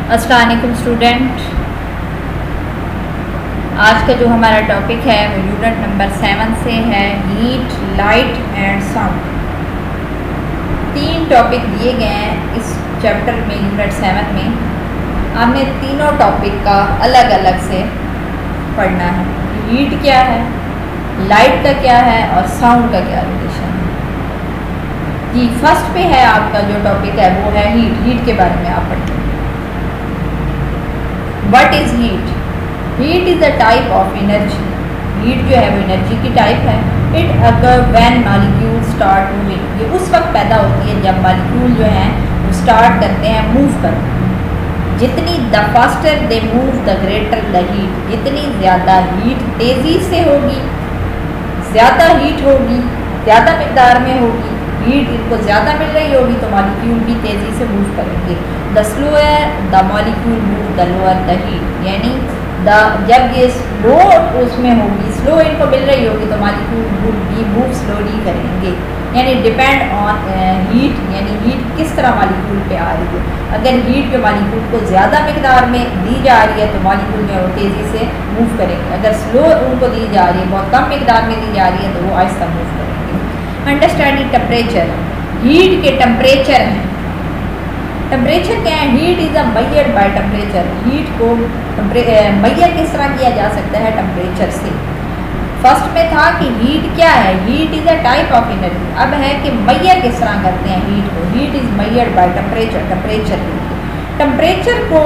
अस्सलाम वालेकुम स्टूडेंट। आज का जो हमारा टॉपिक है वो यूनिट नंबर 7 से है, heat, light and sound. 3 topic दिए गए हैं इस चैप्टर में, यूनिट 7 में। हमने तीनों टॉपिक का अलग अलग से पढ़ना है। हीट क्या है, लाइट का क्या है और साउंड का क्या रिलेशन है। जी, फर्स्ट पे है आपका जो टॉपिक है वो है हीट। हीट के बारे में आप पढ़ेंगे। What is heat? Heat is a type of energy. Heat जो है वो एनर्जी की टाइप है। It occurs when molecules start moving. ये उस वक्त पैदा होती है जब मॉलिक्यूल जो हैं वो स्टार्ट करते हैं मूव करना। जितनी the faster they move the greater the heat. जितनी ज़्यादा हीट तेज़ी से होगी, ज़्यादा हीट होगी, ज़्यादा मिकदार में होगी, हीट इनको ज़्यादा मिल रही होगी तो मॉलिक्यूल भी तेज़ी से मूव करेंगे। The slower the molecule move the lower the heat, यानी जब ये स्लो उसमें होगी, स्लो इनको मिल रही होगी तो मॉलिक्यूल भी मूव स्लोली करेंगे। यानी डिपेंड ऑन हीट, यानी हीट किस तरह मॉलिक्यूल पे आ रही है। अगर हीट जो मॉलिक्यूल को ज़्यादा मिकदार में दी जा रही है तो मॉलिक्यूल में वो तेज़ी से मूव करेंगे। अगर स्लो उनको दी जा रही है, बहुत कम मिकदार में दी जा रही है तो वो आहिस्ता मूव करेंगे। Understanding temperature. हीट के टेम्परेचर हैं। टेम्परेचर क्या है? Heat is a measured by temperature. Heat को मेजर किस तरह किया जा सकता है? टेम्परेचर से। फर्स्ट में था कि हीट क्या है, heat is a type of energy. अब है कि मेजर किस तरह करते हैं हीट को। Heat is measured by temperature. Temperature temperature को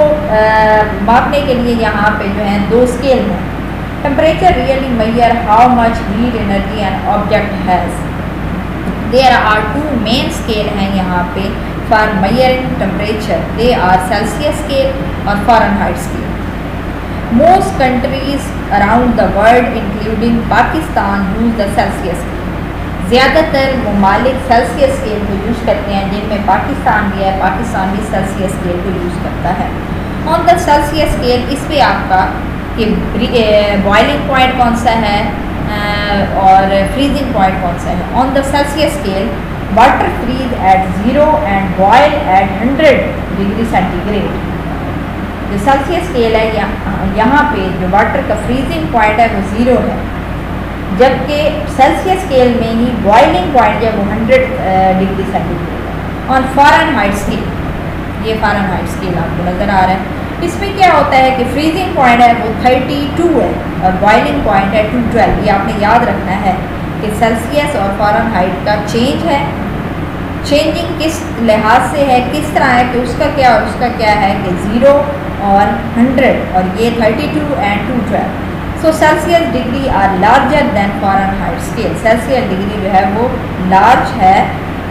मापने के लिए यहाँ पे जो है 2 स्केल हैं। Temperature really measure how much heat energy an object has. There are 2 main scale हैं यहाँ पे for measuring temperature. They are Celsius scale और Fahrenheit scale. Most countries around the world including Pakistan use the Celsius scale. ज़्यादातर ममालिक Celsius scale को use करते हैं, जिनमें पाकिस्तान भी है। पाकिस्तान भी सेल्सियस स्केल को यूज़ करता है। ऑन द सेल्सियस स्केल इस पर आपका कि बॉइलिंग पॉइंट कौन सा है और फ्रीजिंग पॉइंट कौन सा है। On the Celsius scale water freeze at 0 and boil at 100 degree centigrade. जो सेल्सियस स्केल है यहाँ पे जो वाटर का फ्रीजिंग पॉइंट है वो 0 है, जबकि सेल्सियस स्केल में ही बॉइलिंग पॉइंट जो है वो 100 डिग्री सेंटीग्रेड है। ऑन फ़ारेनहाइट स्केल, ये फ़ारेनहाइट स्केल आपको नज़र आ रहा है। इसमें क्या होता है कि फ्रीजिंग पॉइंट है वो 32 है और बॉइलिंग पॉइंट है 212। ये आपने याद रखना है कि सेल्सियस और फ़ारेनहाइट का चेंज है। चेंजिंग किस लिहाज से है, किस तरह है कि उसका क्या और उसका क्या है कि 0 और 100 और ये 32 and 212। So Celsius degree are larger than Fahrenheit scale. Celsius degree जो है वो लार्ज है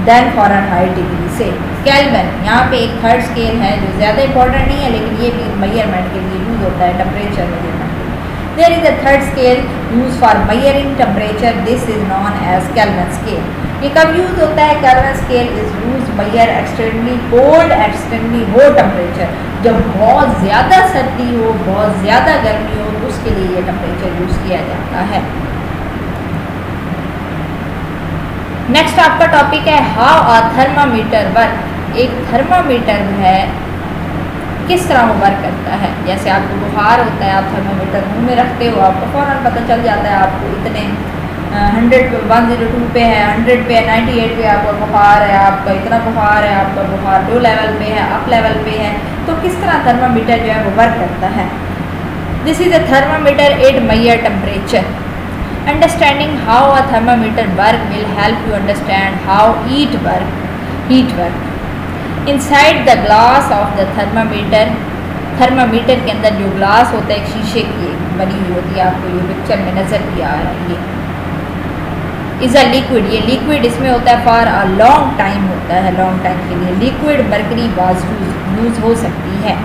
दैन फ़ारेनहाइट डिग्री से। केल्विन, यहाँ पे एक थर्ड स्केल है जो ज़्यादा इंपॉर्टेंट नहीं है लेकिन ये भी मेजरमेंट के लिए यूज़ होता है, टेम्परेचर मेजरमेंट के लिए। There is a third scale use for measuring temperature. This is known as Kelvin scale. ये कब यूज़ होता है? Kelvin scale is use measure extremely cold extremely hot temperature. जब बहुत ज़्यादा सर्दी हो, बहुत ज़्यादा गर्मी हो तो उसके लिए ये टेम्परेचर यूज़ किया जाता है। नेक्स्ट आपका टॉपिक है हाउ अ थर्मामीटर वर्क। एक थर्मामीटर है किस तरह वो वर्क करता है। जैसे आपको बुखार होता है, आप थर्मामीटर मुंह में रखते हो, आपको फ़ौरन पता चल जाता है आपको इतने 102 पे है, 100 पे है, 98 पे आपका बुखार है, आपका इतना बुखार है, आपका बुखार लो लेवल पे है, अप लेवल पे है। तो किस तरह थर्मामीटर जो है वो वर्क करता है। This is a thermometer, it measure temperature. Understanding how a thermometer work will help you understand how heat work. Inside the glass of the thermometer, thermometer के अंदर जो ग्लास होता है एक शीशे की बनी हुई होती है, आपको ये पिक्चर में नज़र भी आ रही है। इज़ अ लिक्विड, ये लिक्विड इसमें होता है फॉर अ लॉन्ग टाइम होता है, लॉन्ग टाइम के लिए लिक्विड मरकरी वाज यूज़ हो सकती है।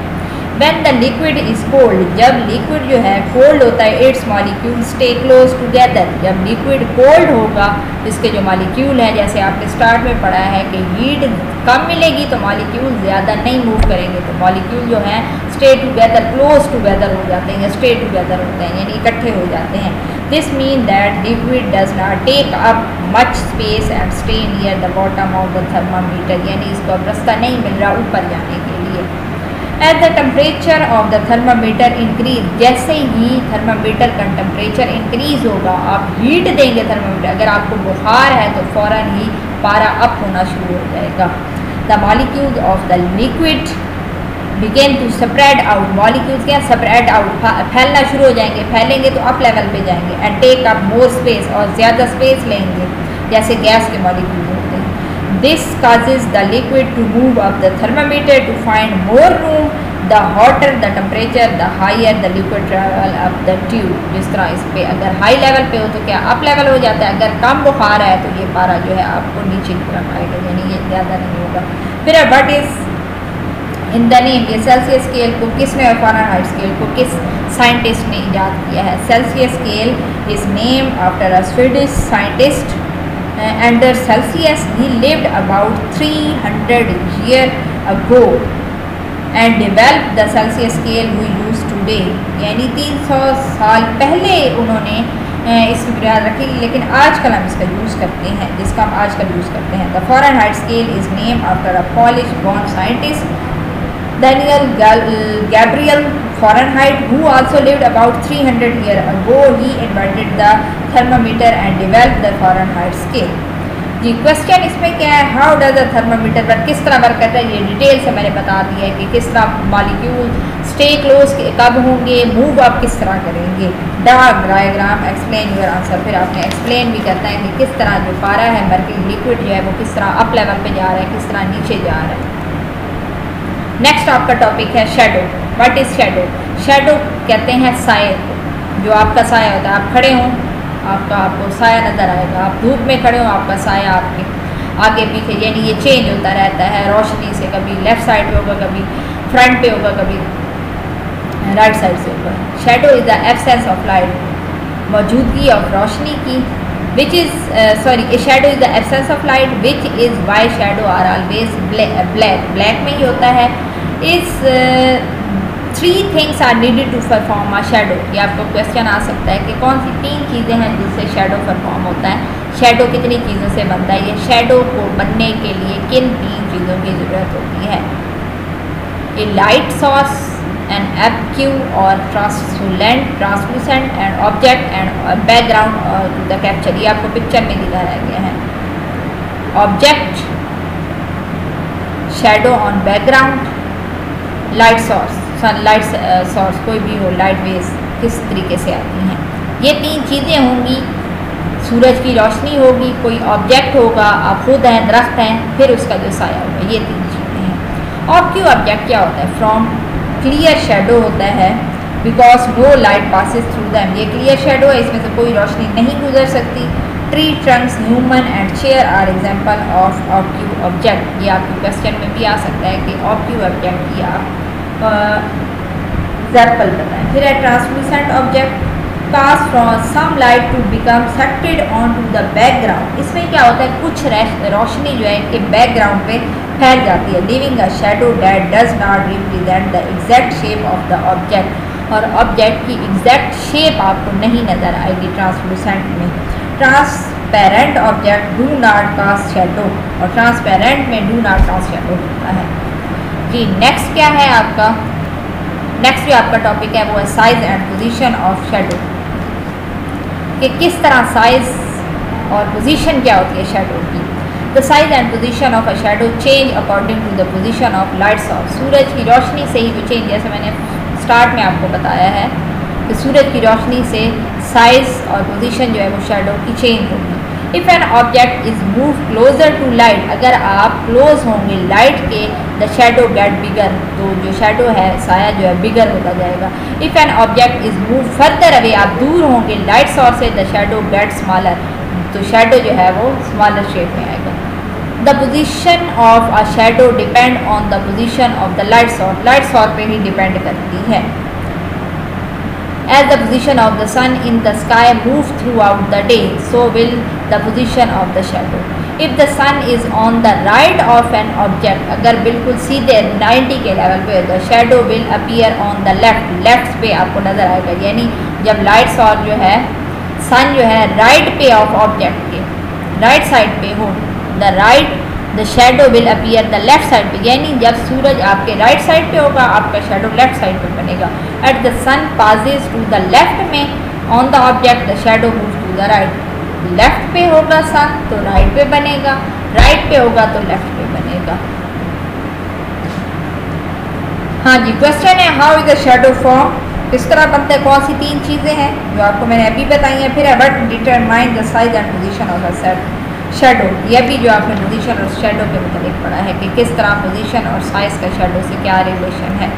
When the liquid is cold, जब लिक्विड जो है कोल्ड होता है, it's molecule stay close together. जब लिक्विड कोल्ड होगा इसके जो मॉलिक्यूल है, जैसे आपने स्टार्ट में पढ़ा है कि हीट कम मिलेगी तो मॉलिक्यूल ज़्यादा नहीं मूव करेंगे, तो मॉलिक्यूल जो है स्टे टुगेदर, क्लोज टुगेदर हो जाते हैं, स्टे टुगेदर होते हैं यानी इकट्ठे हो जाते हैं। This mean that liquid does not take up much space and stay near the bottom of the thermometer, यानी इसको अब रास्ता नहीं मिल रहा ऊपर जाने के लिए। As the temperature of the thermometer increase, जैसे ही थर्मामीटर का टेम्परेचर इंक्रीज होगा, आप हीट देंगे थर्मामीटर, अगर आपको बुखार है तो फ़ौरन ही पारा अप होना शुरू हो जाएगा। The molecules of the liquid begin to spread out, molecules क्या स्प्रेड आउट, फैलना शुरू हो जाएंगे, फैलेंगे तो अप लेवल पे जाएंगे, and take up more space, और ज़्यादा स्पेस लेंगे जैसे गैस के मॉलिक्यूल होते हैं। This causes the liquid to move up the thermometer to find more room, the hotter the temperature the higher the liquid travel up the tube. जिस तरह इस पर अगर हाई लेवल पे हो तो क्या अप लेवल हो जाता है, अगर कम बुखार है तो ये पारा जो है आपको नीचे की तरफ आएगा, यानी ये ज़्यादा नहीं होगा। फिर what is in the name, ये सेल्सियस स्केल को किसने और फ़ारेनहाइट स्केल को किस साइंटिस्ट ने ईजाद किया है? Celsius scale is named after a Swedish scientist Anders Celsius. He lived about 300 years ago and developed the Celsius scale we use today. यानी 300 साल पहले उन्होंने इसकी बुनियाद रखी, लेकिन आजकल हम इसका यूज़ करते हैं, जिसका हम आजकल यूज़ करते हैं। The Fahrenheit scale is name after a polish born scientist Daniel Gabriel Fahrenheit, who also lived about 300 years ago. He invented the thermometer and developed the Fahrenheit scale. जी क्वेश्चन इसमें क्या है, how does the thermometer work, किस तरह work करता है, ये detail से मैंने बता दिया है कि किस तरह मॉलिक्यूल स्टे क्लोज कब होंगे, मूव आप किस तरह करेंगे। डायग्राम एक्सप्लेन योर आंसर, फिर आपने एक्सप्लेन भी करता है कि किस तरह जो पारा है मर्क्यूरी लिक्विड जो है वो किस तरह अप लेवल पे जा रहा है, किस तरह नीचे जा रहा है। नेक्स्ट आपका टॉपिक है shadow. What is shadow? Shadow कहते हैं साए को, जो आपका साया होता है, आप खड़े हों आपको साया नज़र आएगा, आप धूप में खड़े हो आपका साया आपके आगे पीछे, यानी ये चेंज होता रहता है रोशनी से, कभी लेफ़्ट साइड पे होगा, कभी फ्रंट पे होगा, कभी राइट साइड से होगा। Shadow is the absence of light, मौजूदगी ऑफ रोशनी की, which is a shadow is the absence of light, which is why shadow are always black में ही होता है। इस 3 things are needed to perform a shadow, ये आपको क्वेश्चन आ सकता है कि कौन सी 3 चीज़ें हैं जिससे शेडो परफॉर्म होता है, शेडो कितनी चीज़ों से बनता है, ये शेडो को बनने के लिए किन 3 चीज़ों की ज़रूरत होती है। A light source, an acute or translucent and object and background to the capture, ये आपको पिक्चर में दिखाया गया है। Object, shadow on background, light source, sunlight source कोई भी हो, लाइट वेव्स किस तरीके से आती हैं, ये 3 चीज़ें होंगी। सूरज की रोशनी होगी, कोई ऑब्जेक्ट होगा, आप खुद हैं, दरख्त हैं, फिर उसका जो साया होगा, ये 3 चीज़ें हैं। ऑब्जेक्ट ऑब्जेक्ट क्या होता है? फ्रॉम क्लियर शेडो होता है, because no light passes through them, ये क्लियर शेडो है, इसमें से कोई रोशनी नहीं गुजर सकती। Tree trunks, human and chair are example of opaque object, ये आपके क्वेश्चन में भी आ सकता है कि ऑब्क्यू ऑब्जेक्ट की आप एग्जाम्पल बताएं। फिर है translucent object, pass from some light to become sated on to the background, इसमें क्या होता है, कुछ रोशनी जो है इनके बैकग्राउंड पे फैल जाती है। Living a shadow that does not represent the exact shape of the object, और ऑब्जेक्ट की एग्जैक्ट शेप आपको नहीं नज़र आएगी ट्रांसलूसेंट में। Transparent object do not cast shadow, और ट्रांसपेरेंट में डू नॉट कास्ट शेडो होता है। जी नेक्स्ट क्या है आपका, नेक्स्ट जो आपका टॉपिक है वो है size and position of shadow, कि किस तरह साइज और पोजीशन क्या होती है शेडो की। The size and position of a shadow change according to the position of light source, सूरज की रोशनी से ही जो चेंज, जैसे मैंने स्टार्ट में आपको बताया है कि सूरज की रोशनी से साइज और पोजीशन जो है वो शेडो की चेंज होगी। If an object is move closer to light, अगर आप क्लोज होंगे लाइट के, द शेडो गेट बिगर, तो जो शेडो है साया जो है बिगर होता जाएगा। If an object is move further away, आप दूर होंगे लाइट सोर्स से, द शेडो गेट स्मॉलर, तो शेडो जो है वो स्मॉलर शेप में आएगा। The position of a shadow depend on the position of the light source पे ही डिपेंड करती है। As the position of the sun in the sky moves throughout the day, so will the position of the shadow. If the sun is on the right of an object, अगर बिल्कुल सीधे 90 के level पे, the shadow will appear on the left पे आपको नज़र आएगा, यानी जब लाइट सोर्स जो है, सन जो है राइट पे ऑफ ऑब्जेक्ट के, राइट साइड पे हो, the right the shadow will appear the left side पे, यानी जब सूरज आपके राइट साइड पे होगा आपका शेडो लेफ्ट साइड पे बनेगा। At the sun passes to the left में on the object the shadow move to the right. Left पे होगा सन तो राइट पे बनेगा, राइट पे होगा तो लेफ्ट पे बनेगा। हाँ जी, क्वेश्चन है how is the shadow form, किस तरह बनते हैं, कौन सी तीन चीज़ें हैं जो आपको मैंने अभी बताई हैं। फिर है what determine the size and position of the shadow, यह भी जो आपने पोजीशन और शेडो के मुताबिक पढ़ा है कि किस तरह पोजीशन और साइज का शेडो से क्या रिलेशन है।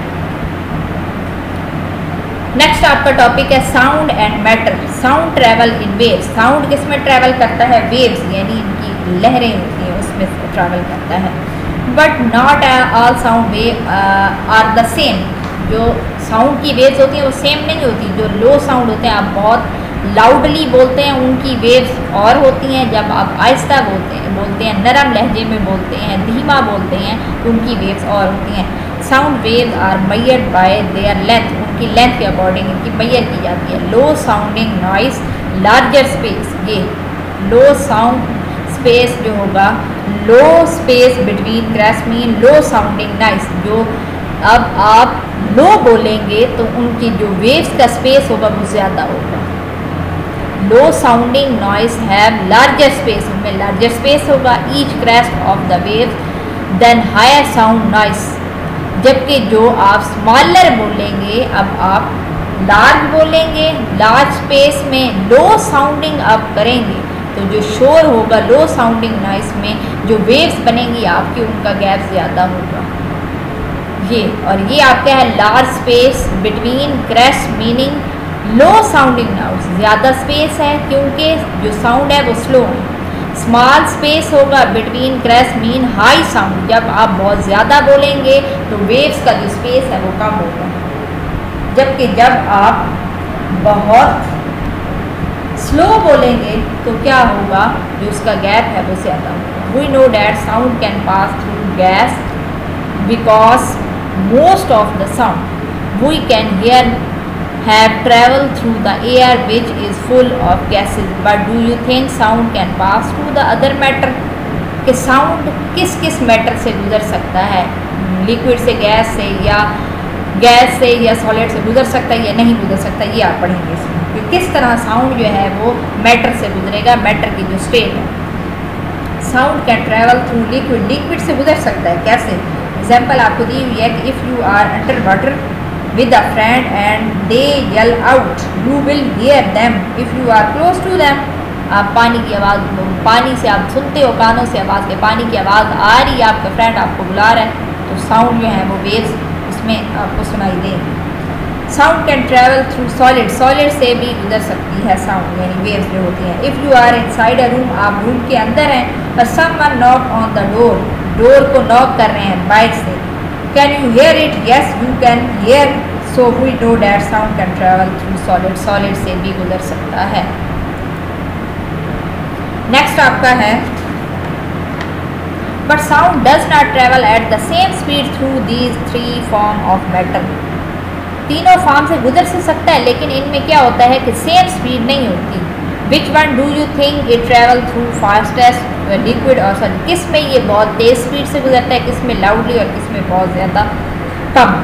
नेक्स्ट आपका टॉपिक है sound and matter. Sound travel in waves, sound किस में ट्रैवल करता है, वेव्स यानी इनकी लहरें होती हैं उसमें ट्रैवल करता है। But not all sound wave are the same, जो साउंड की वेव्स होती हैं वो सेम नहीं होती। जो लो साउंड होते हैं, आप बहुत लाउडली बोलते हैं, उनकी वेव्स और होती हैं। जब आप आहिस्ता बोलते हैं नरम लहजे में बोलते हैं, धीमा बोलते हैं, तो उनकी वेव्स और होती हैं। Sound waves are measured by their length, उनकी लेंथ के अकॉर्डिंग इनकी मेजर की जाती है। Low sounding noise larger space, ये लो साउंड स्पेस जो होगा, low space between crash mean low sounding noise. जो अब आप लो बोलेंगे तो उनकी जो वेव्स का स्पेस होगा वो ज़्यादा होगा। Low sounding noise have larger space, उनमें लार्जर स्पेस होगा each crest of the wave than higher sound noise. जबकि जो आप स्मॉलर बोलेंगे, अब आप लार्ज बोलेंगे, लार्ज स्पेस में लो साउंडिंग आप करेंगे तो जो शोर होगा लो साउंडिंग नॉइस में जो वेव्स बनेंगी आपकी, उनका गैप ज़्यादा होगा। ये और ये आपका है large space between crest meaning low sounding noise, ज़्यादा स्पेस है क्योंकि जो साउंड है वो स्लो है। स्मॉल स्पेस होगा between crest mean high sound, जब आप बहुत ज़्यादा बोलेंगे तो वेव्स का जो स्पेस है वो कम होगा। जबकि जब आप बहुत स्लो बोलेंगे तो क्या होगा, जो उसका गैप है वो ज़्यादा होगा। We know that sound can pass through gas because most of the sound we can hear have traveled through the air which is full of gases, but do you think sound can pass through the other matter, कि sound किस किस matter से गुजर सकता है, liquid से, gas से या सॉलिड से गुजर सकता है या नहीं गुजर सकता, ये आप पढ़ेंगे इसमें कि किस तरह साउंड जो है वो मैटर से गुजरेगा, मैटर की जो स्टेट है। Sound can travel through liquid, liquid से गुजर सकता है, कैसे, एग्जाम्पल आपको दी हुई है कि if you are under water with a friend and they yell out you will hear them if you are close to them. आप पानी की आवाज़, पानी से आप सुनते हो कानों से आवाज़ के, पानी की आवाज़ आ रही है, आपका फ्रेंड आपको बुला रहा है, तो साउंड जो है वो वेव्स उसमें आपको सुनाई देंगी। Sound can travel through solid, solid से भी गुजर सकती है साउंड यानी वेव्स जो होती हैं। If you are inside a room, आप रूम के अंदर हैं और someone knock on the door, door को नॉक कर रहे हैं बाइक से, can you hear it, yes you can hear, so we know that sound can travel through solid, solid से भी गुजर सकता है। नेक्स्ट आपका है but sound does not travel at the same speed through these three form of matter, तीनों form से गुजर से सकता है लेकिन इनमें क्या होता है कि सेम स्पीड नहीं होती। Which one do you think it travel through fastest, liquid और सॉलिड, किस में ये बहुत तेज़ स्पीड से गुजरता है, किस में लाउडली और किस में बहुत ज़्यादा कम।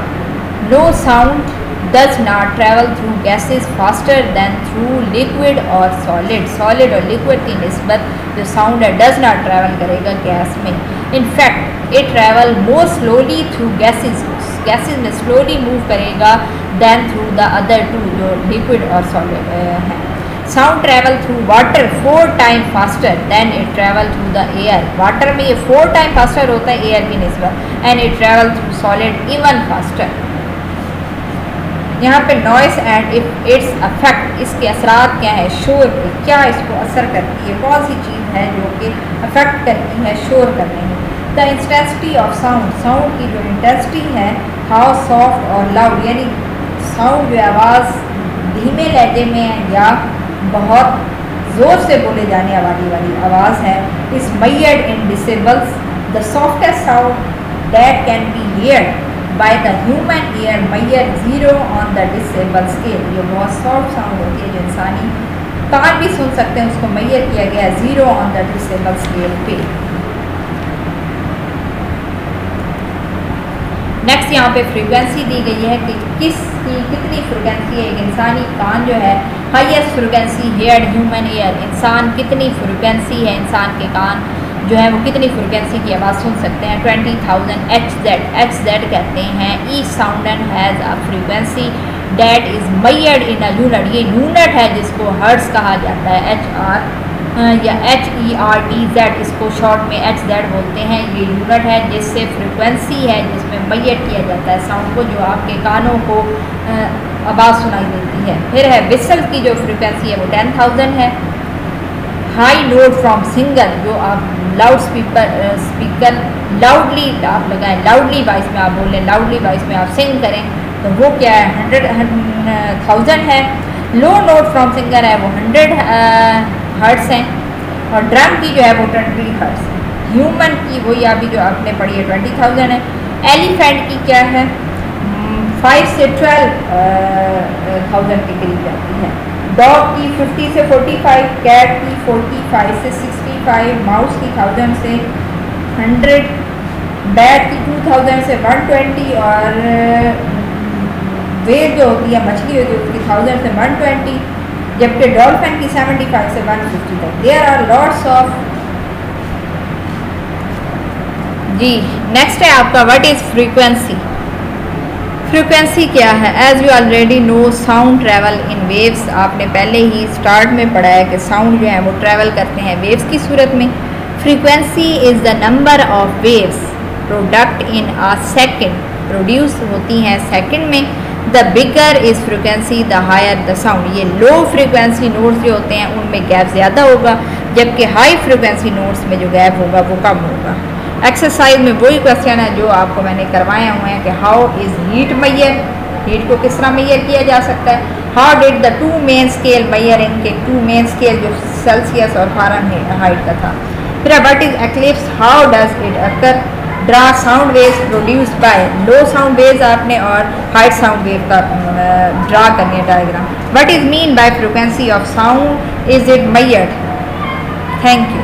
No sound does not travel through gases faster than through liquid और सॉलिड, सॉलिड और लिक्विड की निस्बत जो साउंड है डज नॉट ट्रैवल करेगा गैस में। In fact it travel more slowly through gases, gases में स्लोली मूव करेगा than through the other two जो लिक्विड और सॉलिड है। Sound travel through water 4 time faster than it travel through the air, water में ये 4 time faster होता है air की निस्बत, and it travel through solid even faster. यहाँ पे नॉइस एंड इट्स अफेक्ट, इसके असरात क्या है, शोर पे क्या इसको असर करती है, कौन सी चीज़ है जो कि अफेक्ट करती है शोर करने में। The intensity of sound, sound की जो इंटेंसिटी है, हाउ सॉफ्ट और लाउड, यानी साउंड जो आवाज़ धीमे लहजे में है या बहुत ज़ोर से बोले जाने वाली आवाज़ है, is measured in decibels, the softest sound that can be heard by the human ear measure 0 on the decibel scale, ये बहुत सॉफ्ट साउंड होती है जो इंसानी कान भी सुन सकते हैं, उसको मेजर किया गया 0 ऑन द डिसेबल स्केल पे। नेक्स्ट यहाँ पे फ्रीक्वेंसी दी गई है कि किसकी कितनी फ्रीक्वेंसी है। एक इंसानी कान जो है highest frequency heard human ear, इंसान कितनी फ्रीक्वेंसी है, इंसान के कान जो है वो कितनी फ्रीक्वेंसी की आवाज़ सुन सकते हैं। 20,000 HZ कहते हैं each sound has a frequency that is measured in a unit. ये यूनिट है जिसको हर्ट्स कहा जाता है, HR या HERTZ, इसको शॉर्ट में HZ बोलते हैं। ये यूनिट है जिससे फ्रीक्वेंसी है जिसमें मैयर किया जाता है साउंड को, जो आपके कानों को आवाज़ सुनाई देती है। फिर है विसल की जो फ्रीक्वेंसी है वो 10,000 है। हाई नोट फ्रॉम सिंगर, जो आप लाउड स्पीकर लाउडली आप लगाएं, लाउडली वॉइस में आप बोलें, लाउडली वॉइस में आप सिंग करें, तो वो क्या है 100,000 है। लो नोट फ्रॉम सिंगर है वो 100 हर्ट्स हैं। और ड्रम की जो है वो 20 हर्ट्स है। ह्यूमन की वही अभी जो आपने पढ़ी है 20,000 है। एलिफेंट की क्या है 5 से 12,000 के करीब जाती है। डॉग की 50 से 45, कैट की 45 से 65, माउस की 1000 से 100, बैट की 2000 से 120 और वेल जो होती है मछली होती है उसकी 1000 से 120, जबकि डॉल्फिन की 75 से 150 तक। There are lots of. जी नेक्स्ट है आपका व्हाट इज़ फ्रीक्वेंसी। फ्रीक्वेंसी क्या है? As you already know sound travel in waves. आपने पहले ही स्टार्ट में पढ़ा है कि साउंड जो है वो ट्रैवल करते हैं वेव्स की सूरत में। Frequency is the number of waves product in a second, produce होती हैं सेकेंड में। The bigger is frequency the higher the sound. ये लो फ्रीक्वेंसी नोट्स जो होते हैं उनमें गैप ज़्यादा होगा, जबकि हाई फ्रीक्वेंसी नोट्स में जो गैप होगा वो कम होगा। एक्सरसाइज में वही क्वेश्चन है जो आपको मैंने करवाए हुए हैं कि how is heat measure, heat को किस तरह मैयर किया जा सकता है। How did the two main scale measuring के टू मेन स्केल जो सेल्सियस और फ़ारेनहाइट का था। फिर what is eclipse, how does it occur. Draw sound waves produce by, low sound waves आपने और हाई साउंड वेव का ड्रा करनी है diagram. What is mean by frequency of sound, is it मैयर्ड। Thank you.